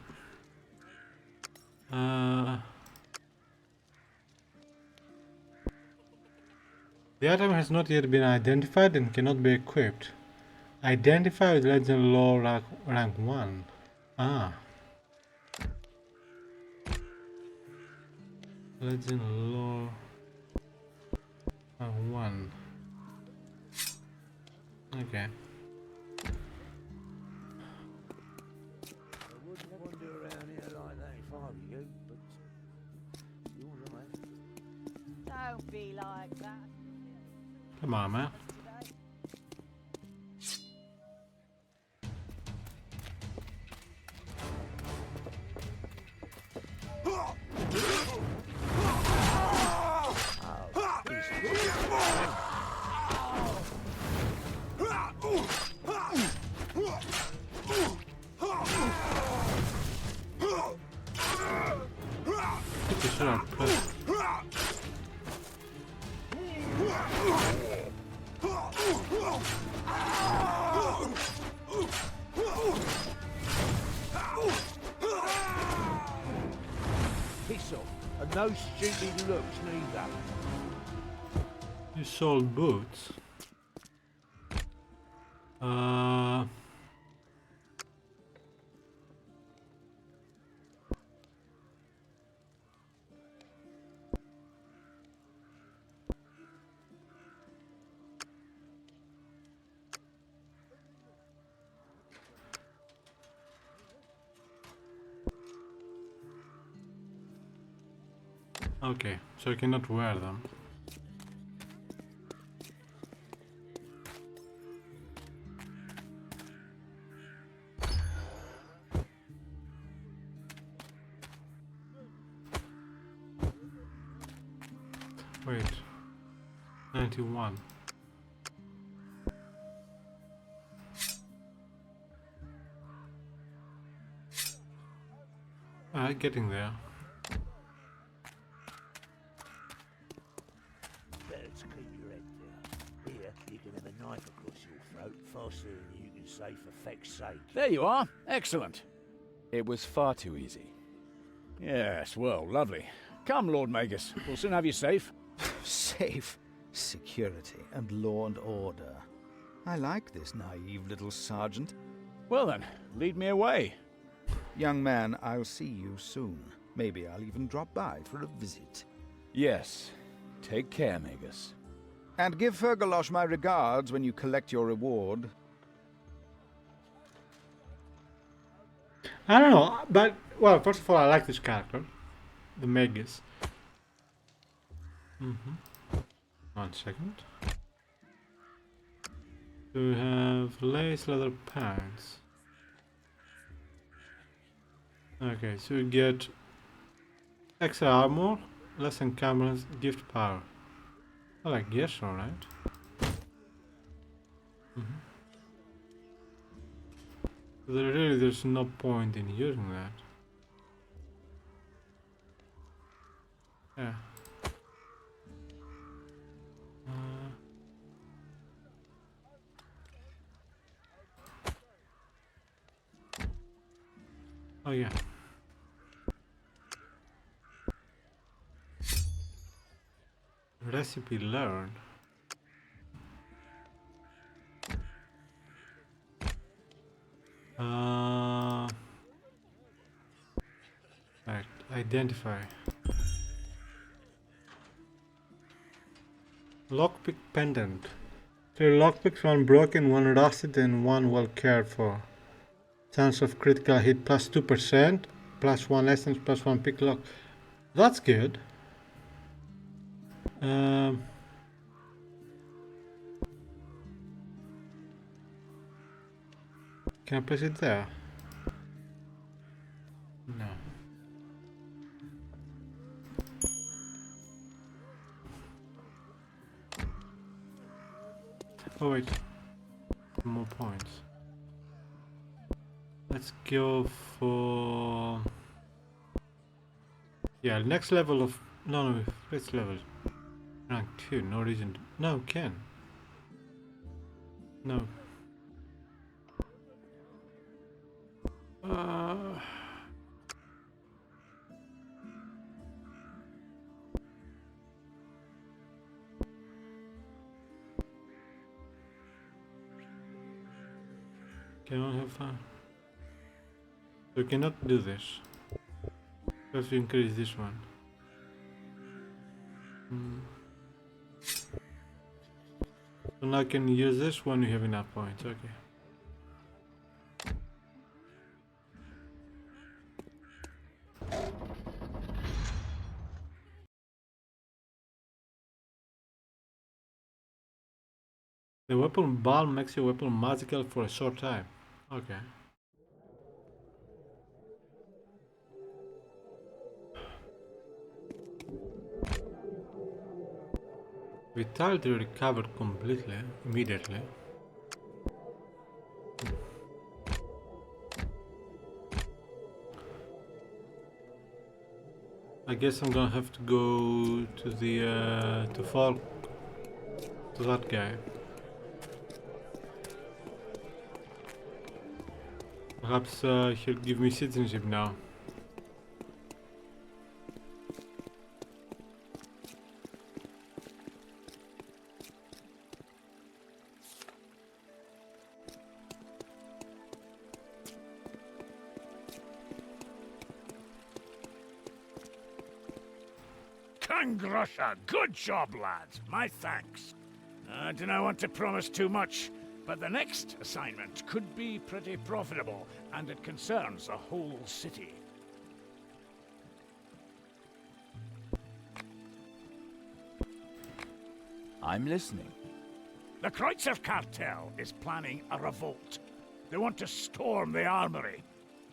The item has not yet been identified and cannot be equipped. Identify with Legend Lore rank 1. Ah. Legend Lore rank 1. Okay. I wouldn't wander around here like that if I were you, but you're right. Don't be like that. Come on, man. Shut up, please. Piss off, and no stupid looks neither. You sold boots. Okay, so I cannot wear them. Wait, 91. Getting there. Better to keep your head down. Here, you can have a knife across your throat faster than you can say for feck's sake. There you are. Excellent. It was far too easy. Yes, well, lovely. Come, Lord Magus. We'll soon have you safe. Safe, security, and law and order. I like this naive little sergeant. Well then, lead me away. Young man, I'll see you soon. Maybe I'll even drop by for a visit. Yes. Take care, Magus. And give Fergalosh my regards when you collect your reward. I don't know, but, well, first of all, I like this character. The Magus. 1 second. We have lace leather pants. Okay, so we get extra armor, less encumbrance, gift power. Well, I guess alright. There's no point in using that. Yeah. Oh yeah. Recipe learned. Right, identify. Lockpick pendant. 3 lockpicks, 1 broken, 1 rusted, and 1 well cared for. Chance of critical hit plus 2%, plus 1 essence, plus 1 pick lock. That's good. Can I place it there? No. Oh wait, more points. Let's go for, yeah, next level of, no, first level, rank 2, no reason to, no, can, no. Cannot have fun. We cannot do this. We have to increase this one. So now I can use this when we have enough points. Okay. The weapon balm makes your weapon magical for a short time. Okay. Vitality recovered completely, immediately. I guess I'm gonna have to go to the to Falk, to that guy. Perhaps he'll give me citizenship now. Kangrusha, good job, lads. My thanks. I do not want to promise too much, but the next assignment could be pretty profitable, and it concerns the whole city. I'm listening. The Kreutzer cartel is planning a revolt. They want to storm the armory.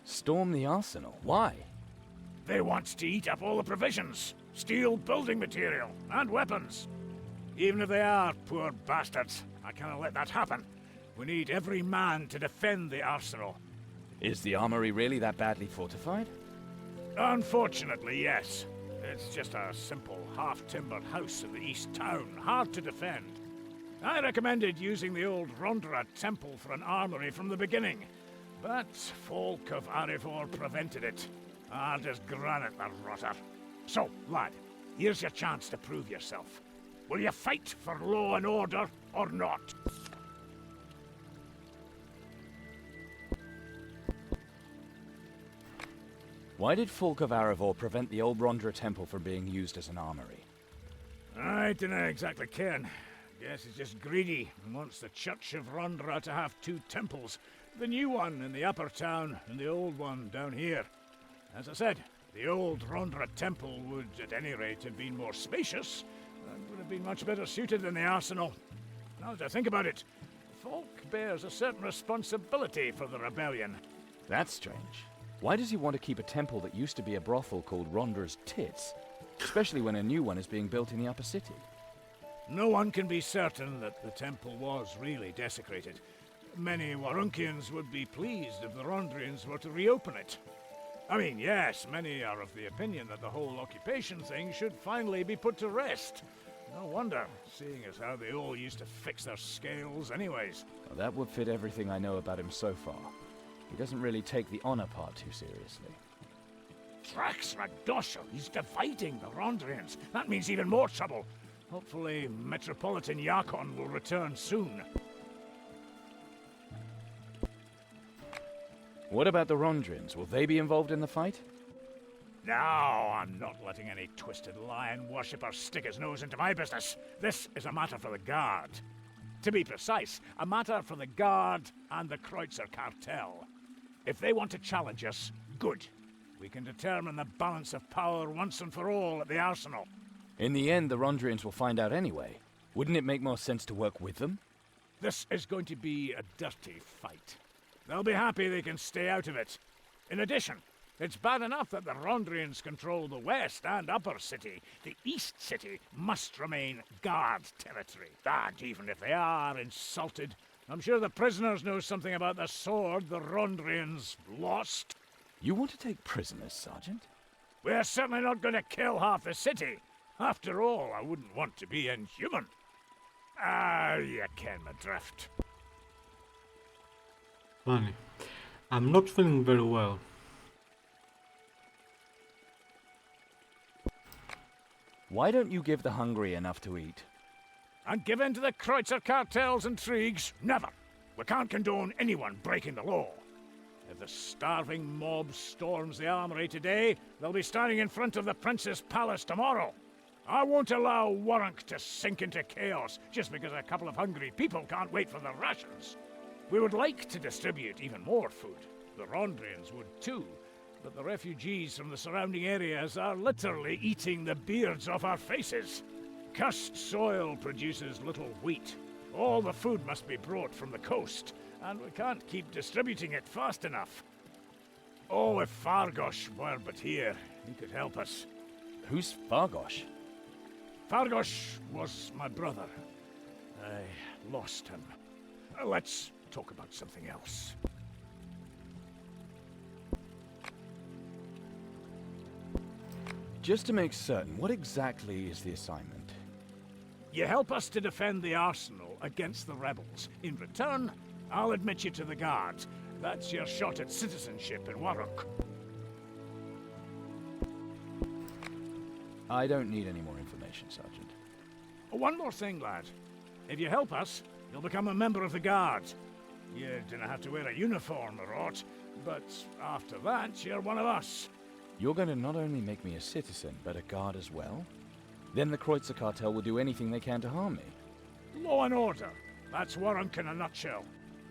Storm the arsenal? Why? They want to eat up all the provisions, steal building material, and weapons. Even if they are poor bastards, I cannot let that happen. We need every man to defend the arsenal. Is the armory really that badly fortified? Unfortunately, yes. It's just a simple, half-timbered house in the east town, hard to defend. I recommended using the old Rondra temple for an armory from the beginning, but folk of Arivor prevented it. Hard as granite, the rotter. So, lad, here's your chance to prove yourself. Will you fight for law and order, or not? Why did Folk of Arivor prevent the old Rondra temple from being used as an armory? I dunno exactly, Ken. Guess he's just greedy and wants the Church of Rondra to have two temples. The new one in the upper town and the old one down here. As I said, the old Rondra temple would at any rate have been more spacious and would have been much better suited than the arsenal. Now that I think about it, Folk bears a certain responsibility for the rebellion. That's strange. Why does he want to keep a temple that used to be a brothel called Rondra's Tits? Especially when a new one is being built in the upper city. No one can be certain that the temple was really desecrated. Many Warunkians would be pleased if the Rondrians were to reopen it. I mean, yes, many are of the opinion that the whole occupation thing should finally be put to rest. No wonder, seeing as how they all used to fix their scales anyways. Well, that would fit everything I know about him so far. He doesn't really take the honor part too seriously. Trax Radosho, he's dividing the Rondrians. That means even more trouble. Hopefully, Metropolitan Yakon will return soon. What about the Rondrians? Will they be involved in the fight? No, I'm not letting any twisted lion worshipper stick his nose into my business. This is a matter for the Guard. To be precise, a matter for the Guard and the Kreutzer cartel. If they want to challenge us, good. We can determine the balance of power once and for all at the arsenal. In the end, the Rondrians will find out anyway. Wouldn't it make more sense to work with them? This is going to be a dirty fight. They'll be happy they can stay out of it. In addition, it's bad enough that the Rondrians control the west and upper city. The east city must remain Guard territory. And even if they are insulted, I'm sure the prisoners know something about the sword the Rondrians lost. You want to take prisoners, Sergeant? We're certainly not going to kill half the city. After all, I wouldn't want to be inhuman. You ken my drift. Funny. I'm not feeling very well. Why don't you give the hungry enough to eat? And give in to the Kreutzer cartel's intrigues? Never. We can't condone anyone breaking the law. If the starving mob storms the armory today, they'll be standing in front of the Prince's palace tomorrow. I won't allow Warrank to sink into chaos just because a couple of hungry people can't wait for their rations. We would like to distribute even more food. The Rondrians would too, but the refugees from the surrounding areas are literally eating the beards off our faces. Cursed soil produces little wheat. All the food must be brought from the coast, and we can't keep distributing it fast enough. Oh, if Fargosh were but here, he could help us. Who's Fargosh? Fargosh was my brother. I lost him. Let's talk about something else. Just to make certain, what exactly is the assignment? You help us to defend the arsenal against the rebels. In return, I'll admit you to the guards. That's your shot at citizenship in Warrock. I don't need any more information, Sergeant. One more thing, lad. If you help us, you'll become a member of the guards. You don't have to wear a uniform or aught, but after that, you're one of us. You're going to not only make me a citizen, but a guard as well? Then the Kreutzer Cartel will do anything they can to harm me. Law and order. That's Warrank in a nutshell.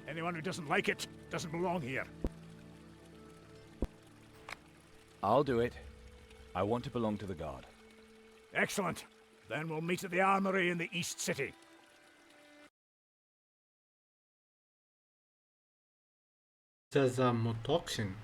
Anyone who doesn't like it doesn't belong here. I'll do it. I want to belong to the guard. Excellent. Then we'll meet at the armory in the East City. There's a motoxin.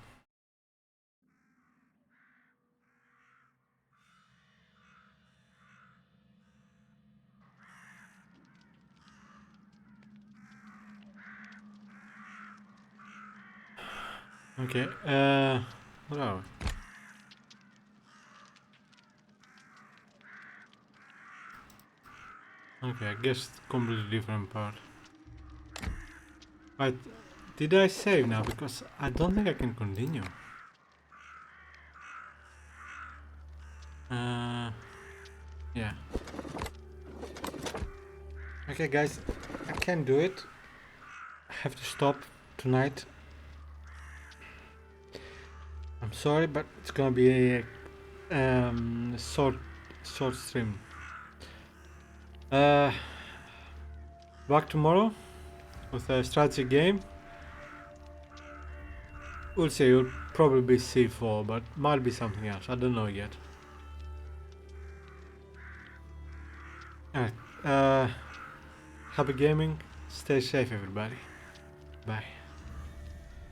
Okay, what are we? Okay, I guess completely different part. Right, did I save now? Because I don't think I can continue. Yeah. Okay guys, I can't do it. I have to stop tonight. I'm sorry, but it's gonna be a short stream. Back tomorrow with a strategy game. We'll see. It'll probably be C4, but might be something else. I don't know yet. Alright. Happy gaming. Stay safe, everybody. Bye.